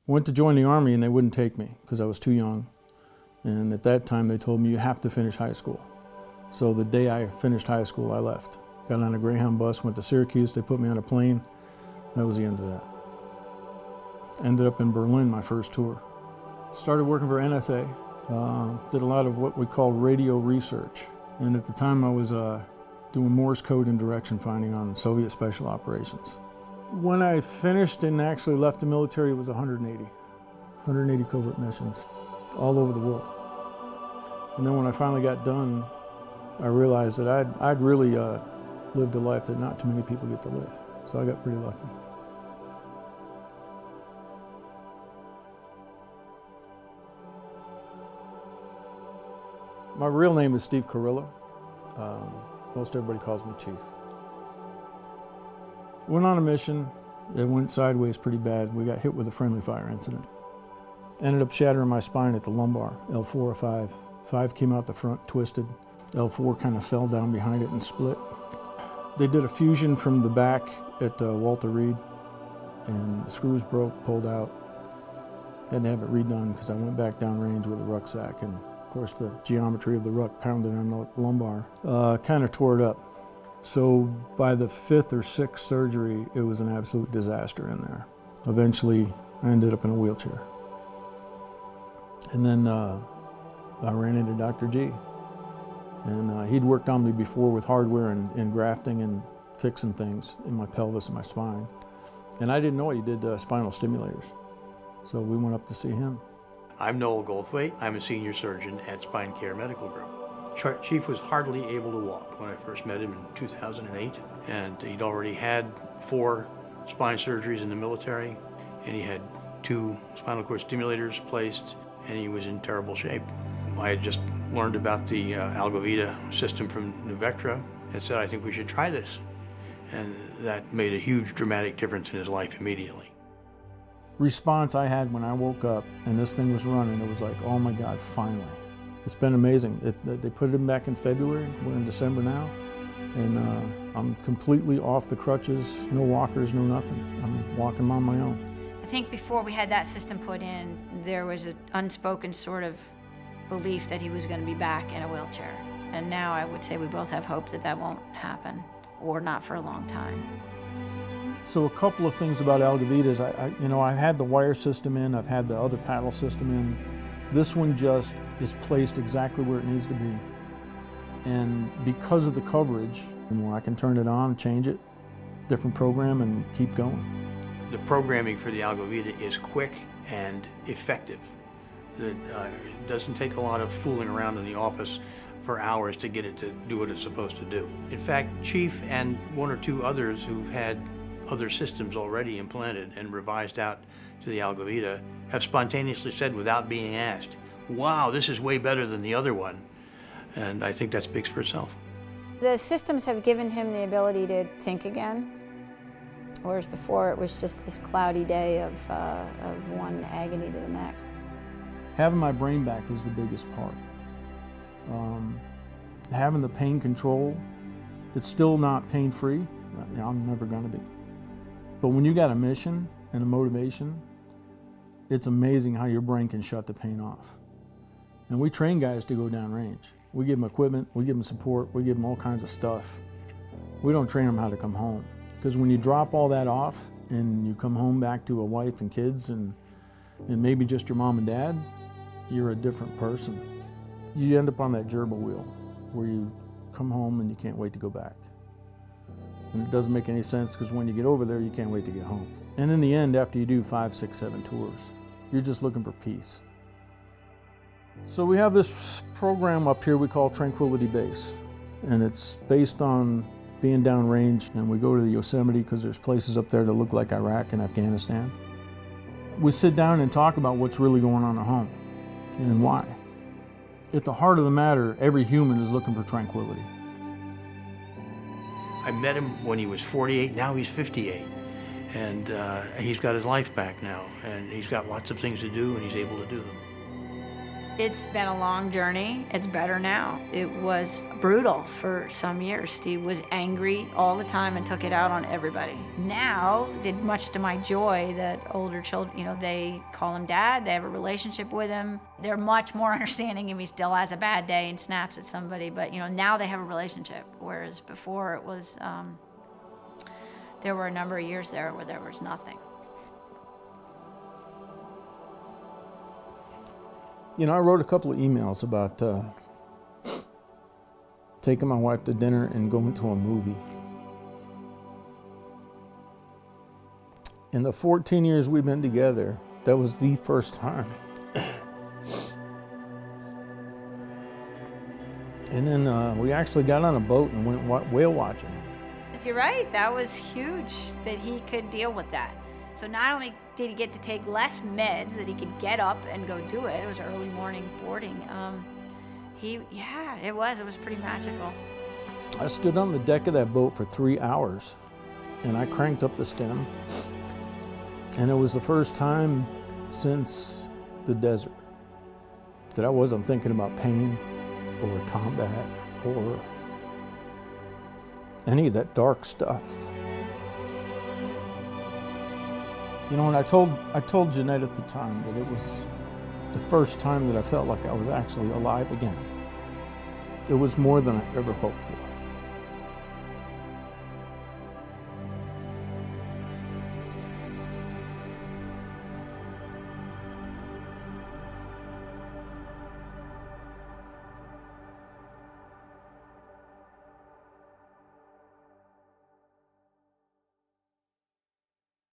Went to join the Army and they wouldn't take me because I was too young. And at that time they told me you have to finish high school. So the day I finished high school, I left. Got on a Greyhound bus, went to Syracuse, they put me on a plane. That was the end of that. Ended up in Berlin, my first tour. Started working for NSA. Did a lot of what we call radio research. And at the time I was doing Morse code and direction finding on Soviet special operations. When I finished and actually left the military, it was 180 covert missions all over the world. And then when I finally got done, I realized that I'd really lived a life that not too many people get to live. So I got pretty lucky. My real name is Steve Carrillo. Most everybody calls me Chief. Went on a mission. It went sideways pretty bad. We got hit with a friendly fire incident. Ended up shattering my spine at the lumbar, L4 or 5. 5 came out the front, twisted. L4 kind of fell down behind it and split. They did a fusion from the back at Walter Reed, and the screws broke, pulled out. Had to have it redone because I went back downrange with a rucksack, and of course the geometry of the ruck pounded on the lumbar kind of tore it up. So by the 5th or 6th surgery, it was an absolute disaster in there. Eventually, I ended up in a wheelchair. And then I ran into Dr. G. And he'd worked on me before with hardware and grafting and fixing things in my pelvis and my spine. And I didn't know he did spinal stimulators. So we went up to see him. I'm Noel Goldthwaite. I'm a senior surgeon at Spine Care Medical Group. Chief was hardly able to walk when I first met him in 2008, and he'd already had 4 spine surgeries in the military, and he had 2 spinal cord stimulators placed, and he was in terrible shape. I had just learned about the Algovita system from Nuvectra and said, I think we should try this. And that made a huge dramatic difference in his life immediately. Response I had when I woke up and this thing was running, it was like, oh my God, finally. It's been amazing. They put it in back in February. We're in December now. And I'm completely off the crutches, no walkers, no nothing. I'm walking on my own. I think before we had that system put in, there was an unspoken sort of belief that he was going to be back in a wheelchair. And now I would say we both have hope that that won't happen, or not for a long time. So a couple of things about Algovita is, I've had the wire system in, I've had the other paddle system in. This one just is placed exactly where it needs to be. And because of the coverage, I can turn it on, change it, different program, and keep going. The programming for the Algovita is quick and effective. It doesn't take a lot of fooling around in the office for hours to get it to do what it's supposed to do. In fact, Chief and 1 or 2 others who've had other systems already implanted and revised out to the Algovita have spontaneously said without being asked, wow, this is way better than the other one. And I think that speaks for itself. The systems have given him the ability to think again, whereas before it was just this cloudy day of one agony to the next. Having my brain back is the biggest part. Having the pain control, it's still not pain-free. I'm never gonna be. But when you got a mission and a motivation, it's amazing how your brain can shut the pain off. And we train guys to go downrange. We give them equipment, we give them support, we give them all kinds of stuff. We don't train them how to come home. Because when you drop all that off and you come home back to a wife and kids and maybe just your mom and dad, you're a different person. You end up on that gerbil wheel where you come home and you can't wait to go back. And it doesn't make any sense because when you get over there, you can't wait to get home. And in the end, after you do 5, 6, 7 tours, you're just looking for peace. So we have this program up here we call Tranquility Base. And it's based on being downrange, and we go to the Yosemite because there's places up there that look like Iraq and Afghanistan. We sit down and talk about what's really going on at home and why. At the heart of the matter, every human is looking for tranquility. I met him when he was 48, now he's 58. And he's got his life back now, and he's got lots of things to do, and he's able to do them. It's been a long journey. It's better now. It was brutal for some years. Steve was angry all the time and took it out on everybody. Now, much to my joy, that older children, they call him dad, they have a relationship with him. They're much more understanding if he still has a bad day and snaps at somebody, but now they have a relationship, whereas before it was, there were a number of years there where there was nothing. I wrote a couple of emails about taking my wife to dinner and going to a movie. In the 14 years we've been together, that was the first time. And then we actually got on a boat and went whale watching. You're right, that was huge that he could deal with that. So not only did he get to take less meds, that he could get up and go do it. It was early morning boarding. It was pretty magical. I stood on the deck of that boat for 3 hours and I cranked up the stem. And it was the first time since the desert that I wasn't thinking about pain or combat or any of that dark stuff. And I told Jeanette at the time that it was the first time that I felt like I was actually alive again. It was more than I ever hoped for.